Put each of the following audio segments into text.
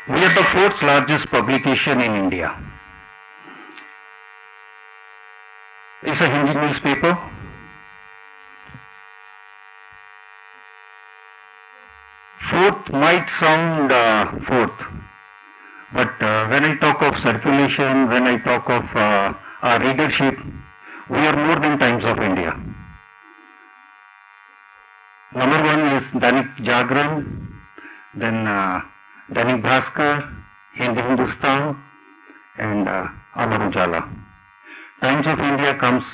We are the fourth largest publication in India. It's a Hindi newspaper. Fourth might sound fourth, but when I talk of circulation, when I talk of our readership, we are more than Times of India. Number one is Dainik Jagran, then Dainik Bhaskar, Hind Hindustan, and Amar Ujala. Times of India comes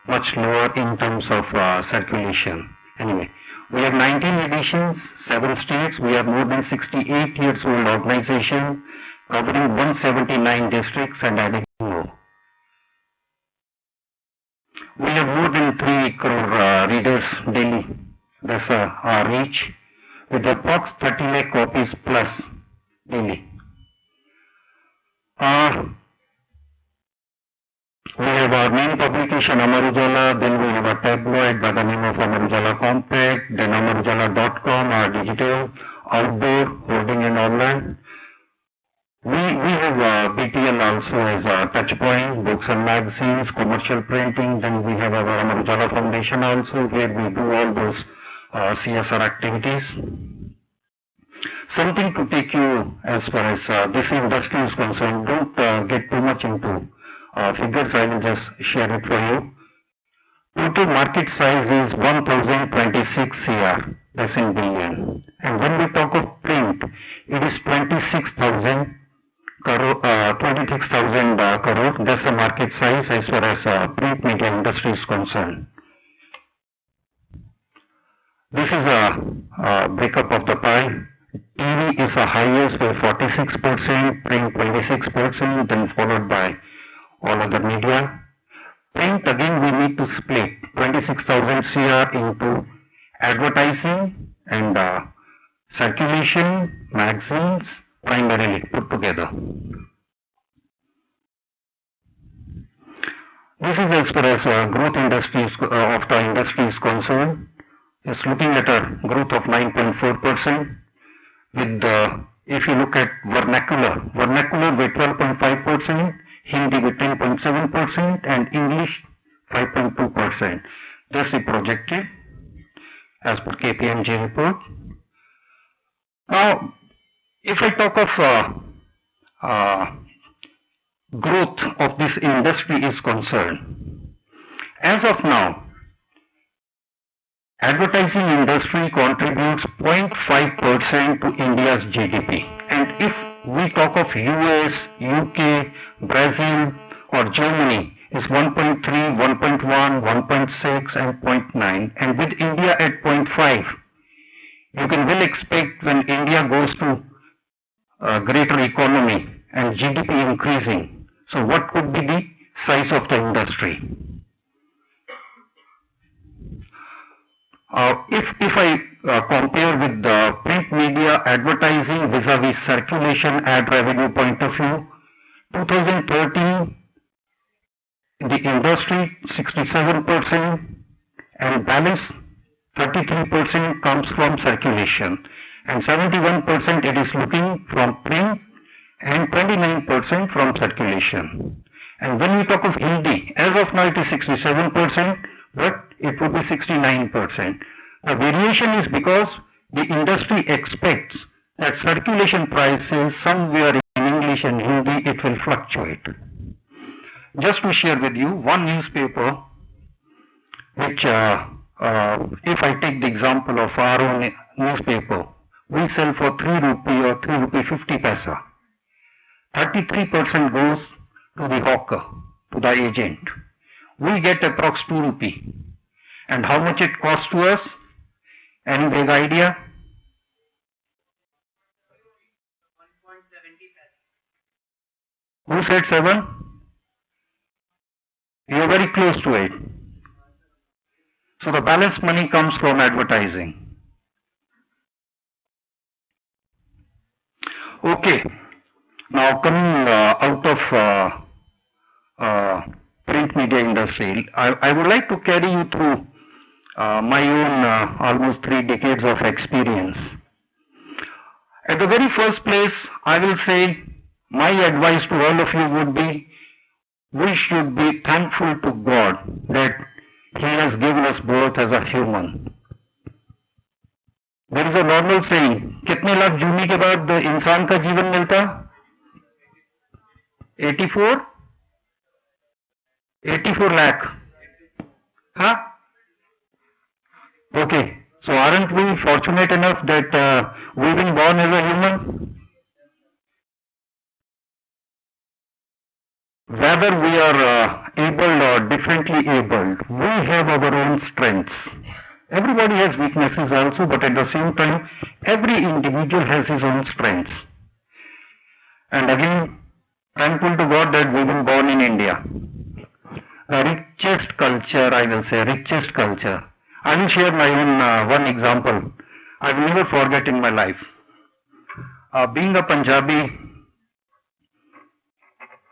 much lower in terms of circulation. Anyway, we have 19 editions, 7 states. We are more than 68 years old organization, covering 179 districts and adding more. We have more than 3 crore readers daily. That's our reach, with approx 30 lakh copies plus daily. We have our main publication, Amar Ujala, then we have a tabloid by the name of Amar Ujala Compact, then amarujala.com, our digital, outdoor, holding and online. We have BTL also as a touch point, books and magazines, commercial printing, then we have our Amar Ujala Foundation also, where we do all those CSR activities. Something to take you as far as this industry is concerned. Don't get too much into figures. I will just share it for you. Total market size is 1026 CR, that's in billion. And when we talk of print, it is 26,000 crore, that's the market size as far as print media industry is concerned. This is a breakup of the pie. TV is the highest with 46%, print 26%, then followed by all other media. Print, again, we need to split 26,000 CR into advertising and circulation, magazines, primarily put together. This is as far as growth industries of the industry is concerned. It's looking at a growth of 9.4%. With if you look at vernacular with 12.5%, Hindi with 10.7%, and English 5.2%. That's the projected as per KPMG report. Now, if I talk of growth of this industry is concerned, as of now, advertising industry contributes 0.5% to India's GDP. And if we talk of US, UK, Brazil or Germany, is 1.3, 1.1, 1.6 and 0.9. And with India at 0.5, you can well expect when India goes to a greater economy and GDP increasing. So what could be the size of the industry? If I compare with the print media advertising vis-a-vis circulation ad revenue point of view, 2013, the industry 67% and balance 33% comes from circulation, and 71% it is looking from print and 29% from circulation. And when we talk of Hindi, as of now it is 67%, but it would be 69%. The variation is because the industry expects that circulation prices somewhere in English and Hindi it will fluctuate. Just to share with you one newspaper which if I take the example of our own newspaper, we sell for 3 rupee or 3 rupee 50 paisa. 33% goes to the hawker, to the agent. We get approx 2 rupee. And how much it costs to us? Any big idea? 1.70. Who said 7? You are very close to it. So the balance money comes from advertising. Okay. Now coming out of print media industry, I would like to carry you through my own almost 3 decades of experience. At the very first place, I will say my advice to all of you would be we should be thankful to God that He has given us birth as a human. There is a normal saying, कितने लाख जूनी के बाद इंसान का जीवन मिलता? 84? 84 lakh. Huh? Okay. So aren't we fortunate enough that we've been born as a human? Whether we are able or differently abled, we have our own strengths. Everybody has weaknesses also, but at the same time, every individual has his own strengths. And again, thankful to God that we've been born in India. The richest culture, I will say, richest culture. I will share my own one example. I will never forget in my life. Being a Punjabi,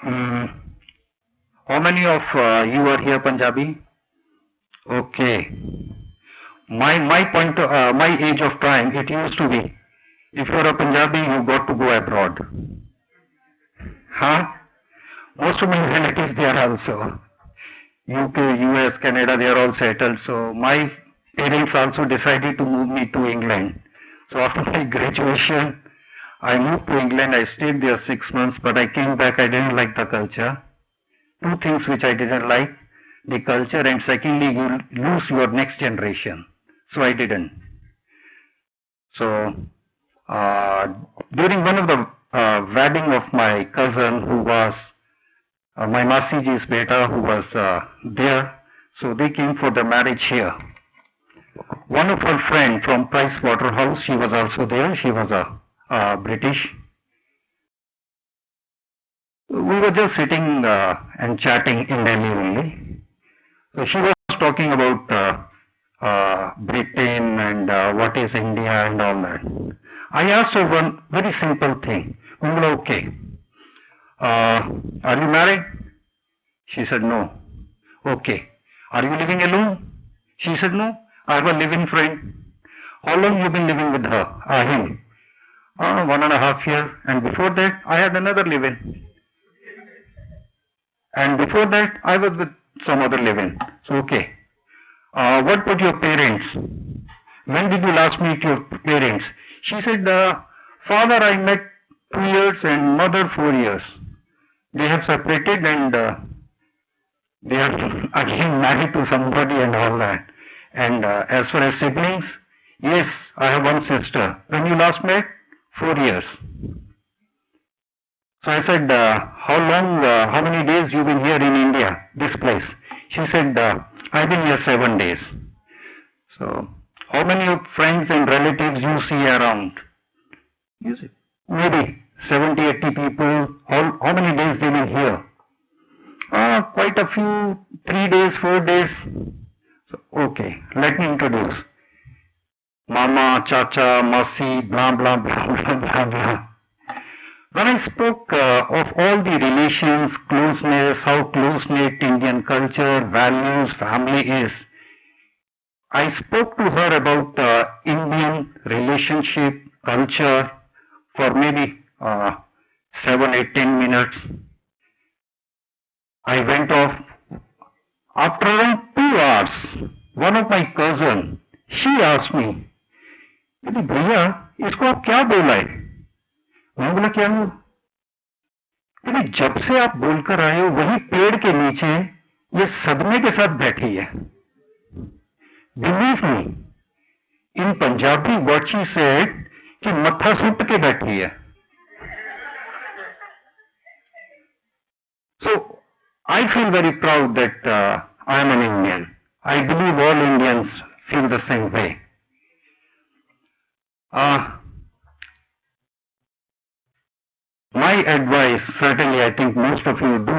how many of you are here Punjabi? Okay. My age of time, it used to be, if you are a Punjabi, you got to go abroad. Huh? Most of my relatives, they are also. UK, US, Canada, they are all settled. So my parents also decided to move me to England. So after my graduation, I moved to England. I stayed there 6 months, but I came back. I didn't like the culture. Two things which I didn't like, the culture, and secondly, you lose your next generation. So I didn't. So during one of the wedding of my cousin who was my Masiji's beta who was there, so they came for the marriage here. One of her friend from Price Waterhouse, she was also there. She was a British. We were just sitting and chatting in Delhi only. So she was talking about Britain and what is India and all that. I asked her one very simple thing. Okay. Are you married? She said no. Okay. Are you living alone? She said no. I have a living friend. How long you been living with her? Him? 1.5 years. And before that, I had another living. And before that, I was with some other living. So okay. What about your parents? When did you last meet your parents? She said, father I met 2 years and mother 4 years. They have separated and they are again married to somebody and all that. And as far as siblings, yes, I have one sister. When you last met? 4 years. So I said, how many days you been here in India, this place? She said, I've been here 7 days. So how many friends and relatives you see around? You see, maybe 70, 80 people. How many days they been here? Quite a few, 3 days, 4 days. So, okay, let me introduce. Mama, Chacha, Masi, blah, blah, blah, blah, blah, blah. When I spoke of all the relations, closeness, how close-knit Indian culture, values, family is, I spoke to her about Indian relationship, culture for maybe 7, 8, 10 minutes. I went off. After around 2 hours, one of my cousin, she asked me, भैया इसको आप क्या बोला है? मैं बोला क्या हूँ? जब से आप बोलकर आए हो वही पेड़ के नीचे ये सदमे के साथ बैठी है. Believe me, in Punjabi what she said कि मत्था सुट के बैठी है. So I feel very proud that I am an Indian. I believe all Indians feel the same way. My advice, certainly I think most of you do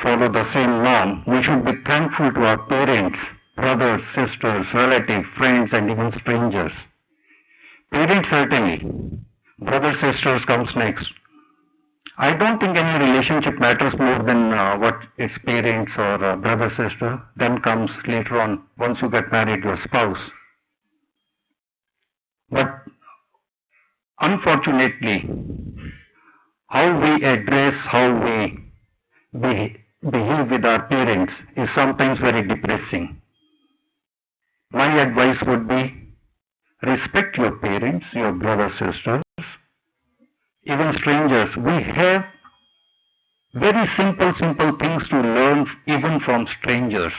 follow the same norm. We should be thankful to our parents, brothers, sisters, relatives, friends and even strangers. Parents certainly. Brothers, sisters comes next. I don't think any relationship matters more than what its parents or brother, sister. Then comes later on, once you get married, your spouse. But Unfortunately, how we address, how we behave with our parents is sometimes very depressing. My advice would be respect your parents, your brothers, sisters, even strangers. We have very simple things to learn even from strangers.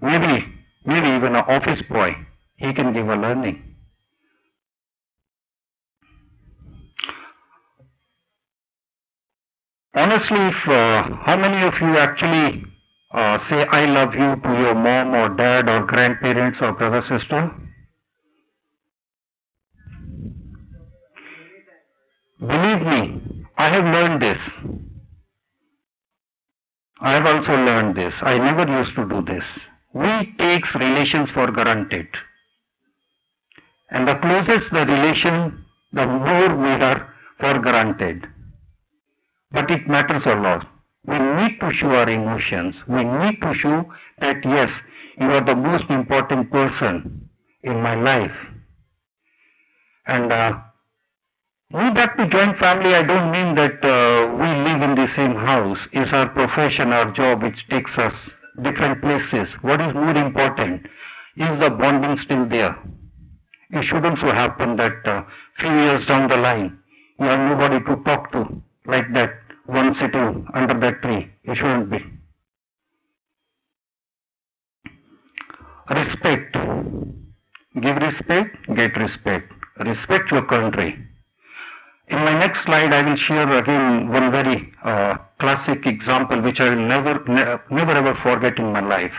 Maybe, maybe even an office boy, he can give a learning. Honestly, if how many of you actually say I love you to your mom or dad or grandparents or brother sister? Believe me, I have learned this. I have also learned this. I never used to do this. We take relations for granted. And the closest the relation, the more we are for granted. But it matters a lot. We need to show our emotions. We need to show that yes, you are the most important person in my life. And going back to joint family, I don't mean that we live in the same house. It's our profession, our job, which takes us different places. What is more important? Is the bonding still there? It shouldn't so happen that few years down the line, you have nobody to talk to like that, one sitting under that tree. It shouldn't be. Respect. Give respect, get respect. Respect your country. In my next slide, I will share again one very classic example which I will never ever forget in my life.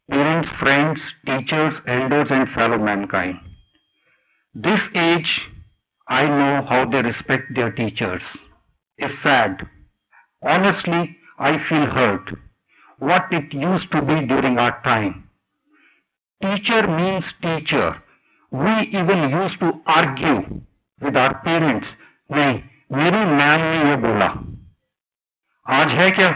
Parents, friends, teachers, elders, and fellow mankind. This age, I know how they respect their teachers. It's sad. Honestly, I feel hurt. What it used to be during our time. Teacher means teacher. We even used to argue with our parents. नहीं, मेरी ma'am ने ये बोला. आज है क्या?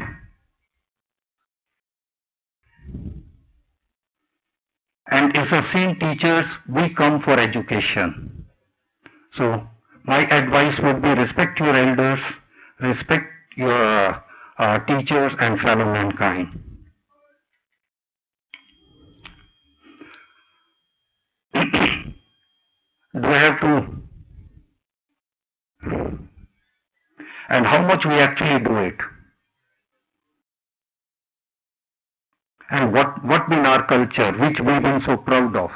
And as a same teachers, we come for education. So my advice would be respect your elders, respect your teachers and fellow mankind. Do I have to? And how much we actually do it? And what been our culture, which we've been so proud of?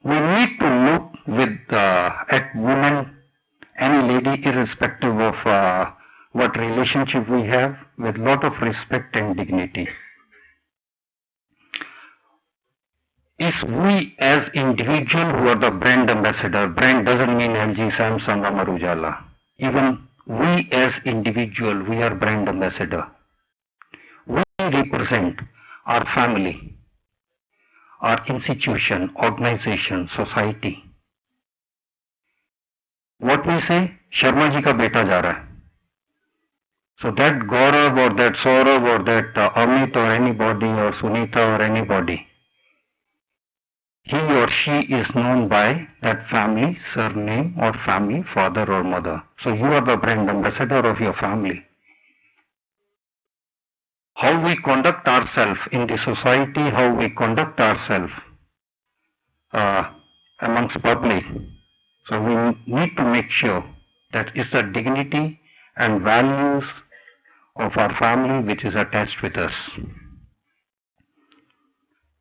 We need to look with at women, any lady, irrespective of what relationship we have, with lot of respect and dignity. Is we as individual who are the brand ambassador, brand doesn't mean LG, Samsung, Amar Ujala. Even we as individual, we are brand ambassador. We represent our family, our institution, organization, society. What we say, Sharma ji ka beta ja raha hai. So that Gaurav or that Saurav or that Amit or anybody or Sunita or anybody, he or she is known by that family surname or family father or mother. So you are the brand ambassador of your family. How we conduct ourselves in the society, how we conduct ourselves amongst public. So we need to make sure that it's the dignity and values of our family which is attached with us.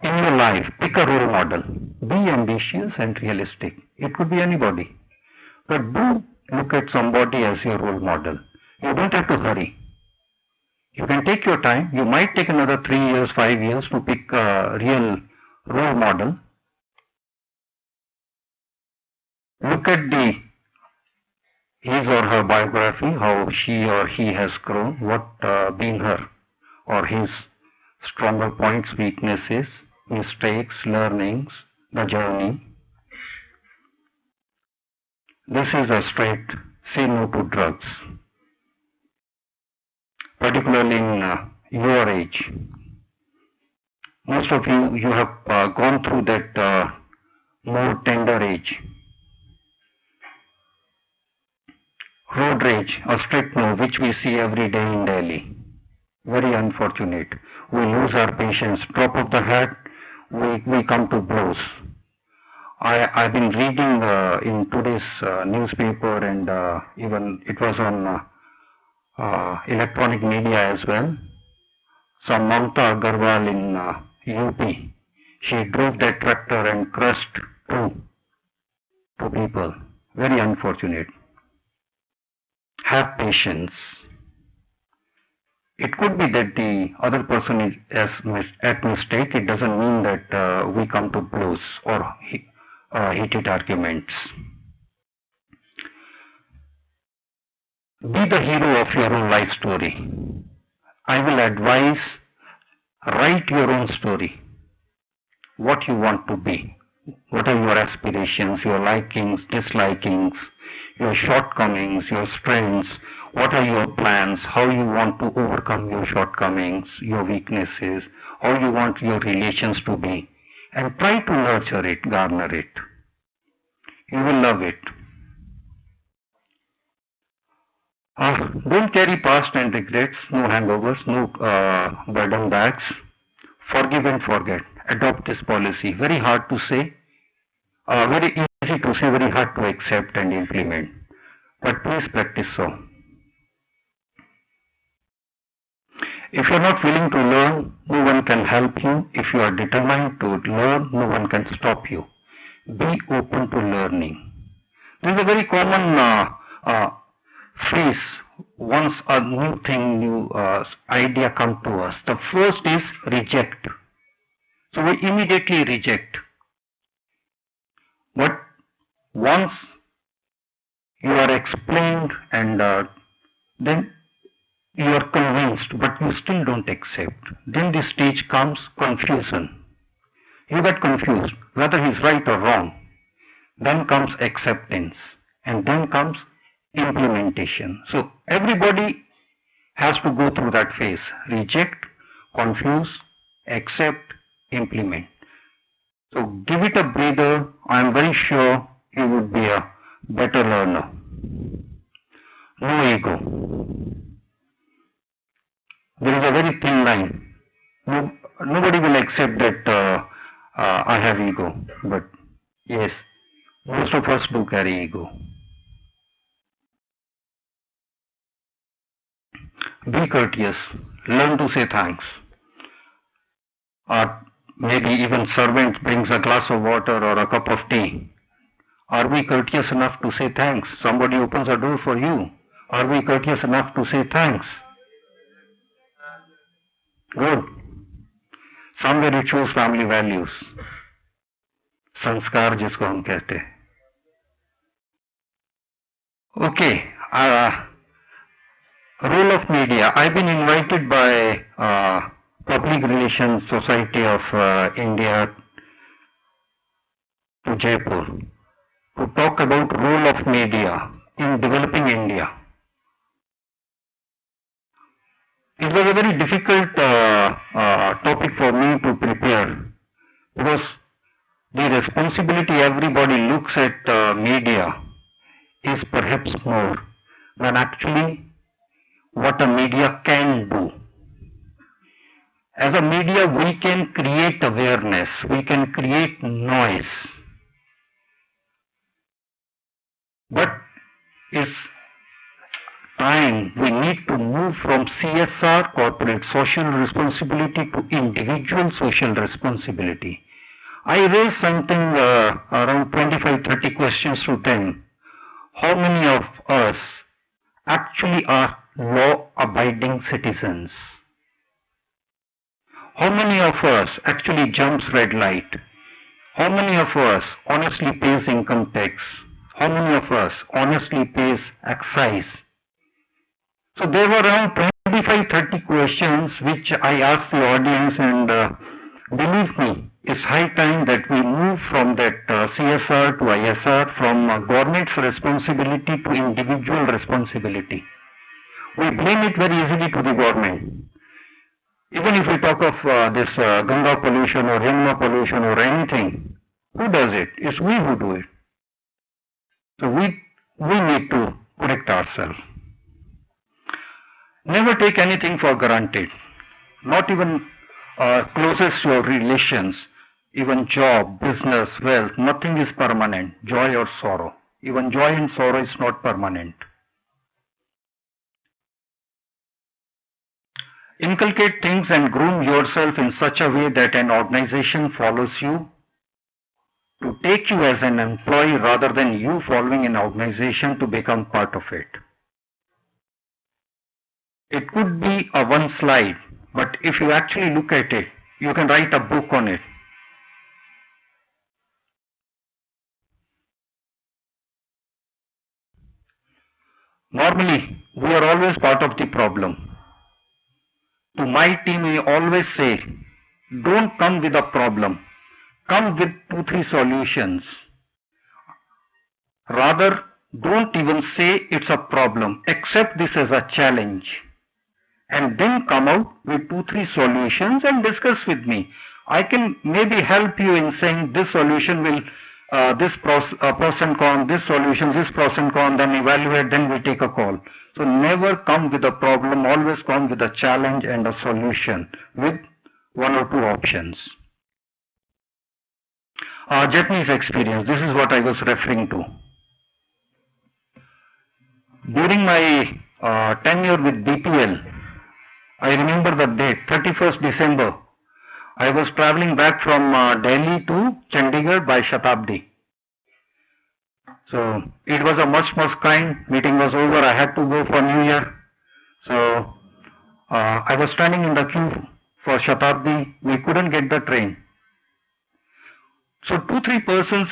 In your life, pick a role model. Be ambitious and realistic. It could be anybody. But do look at somebody as your role model. You don't have to hurry. You can take your time. You might take another 3 years, 5 years to pick a real role model. Look at his or her biography, how she or he has grown, what been her or his stronger points, weaknesses, mistakes, learnings, the journey. This is a straight say no to drugs, particularly in your age. Most of you have gone through that more tender age. Road rage or street no, which we see every day in Delhi. Very unfortunate. We lose our patience. Drop of the hat, we come to blows. I've been reading in today's newspaper, and even it was on electronic media as well. So Mamta Agarwal in UP, she drove that tractor and crushed two people. Very unfortunate. Have patience. It could be that the other person is at mistake. It doesn't mean that we come to blows or heated arguments. Be the hero of your own life story. I will advise, write your own story. What you want to be. What are your aspirations, your likings, dislikings, your shortcomings, your strengths? What are your plans? How you want to overcome your shortcomings, your weaknesses? How you want your relations to be? And try to nurture it, garner it. You will love it. Don't carry past and regrets, no hangovers, no burden bags. Forgive and forget. Adopt this policy. Very hard to say, very easy to say, very hard to accept and implement. But please practice so. If you are not willing to learn, no one can help you. If you are determined to learn, no one can stop you. Be open to learning. This is a very common phrase. Once a new thing, new idea come to us, the first is reject. So we immediately reject. But once you are explained and then you are convinced, but you still don't accept, then the stage comes confusion. You get confused whether he's right or wrong. Then comes acceptance, and then comes implementation. So everybody has to go through that phase. Reject, confuse, accept, implement. So give it a breather. I am very sure you would be a better learner. No ego. There is a very thin line. Nobody will accept that I have ego. But yes, most of us do carry ego. Be courteous. Learn to say thanks. Or maybe even servant brings a glass of water or a cup of tea. Are we courteous enough to say thanks? Somebody opens a door for you. Are we courteous enough to say thanks? Good. Somewhere it shows family values. संस्कार जिसको हम कहते हैं. Okay. Role of media. I've been invited by Public Relations Society of India to Jaipur to talk about role of media in developing India. It was a very difficult topic for me to prepare because the responsibility everybody looks at media is perhaps more than actually what a media can do. As a media, we can create awareness, we can create noise. But it's time we need to move from CSR, corporate social responsibility, to individual social responsibility. I raised something around 25-30 questions to them. How many of us actually are law-abiding citizens? How many of us actually jumps red light? How many of us honestly pays income tax? How many of us honestly pays excise? So there were around 25-30 questions which I asked the audience, and believe me, it's high time that we move from that CSR to ISR, from government's responsibility to individual responsibility. We blame it very easily to the government. Even if we talk of this Ganga pollution or Yamuna pollution or anything, who does it? It's we who do it. So we need to protect ourselves. Never take anything for granted. Not even closest your relations, even job, business, wealth, nothing is permanent, joy or sorrow. Even joy and sorrow is not permanent. Inculcate things and groom yourself in such a way that an organization follows you to take you as an employee rather than you following an organization to become part of it. It could be a one slide, but if you actually look at it, you can write a book on it. Normally, we are always part of the problem. To my team, I always say, don't come with a problem. Come with 2-3 solutions. Rather, don't even say it's a problem. Accept this as a challenge. And then come out with 2-3 solutions and discuss with me. I can maybe help you in saying this solution will, this pros and con, this solution, this pros and con, then evaluate, then we take a call. So never come with a problem, always come with a challenge and a solution with 1 or 2 options. Japanese experience, this is what I was referring to. During my tenure with BPL, I remember the date, 31st December. I was traveling back from Delhi to Chandigarh by Shatabdi. So it was a much kind. Meeting was over. I had to go for New Year. So I was standing in the queue for Shatabdi. We couldn't get the train. So 2-3 persons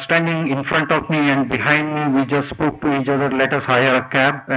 standing in front of me and behind me. We just spoke to each other. Let us hire a cab.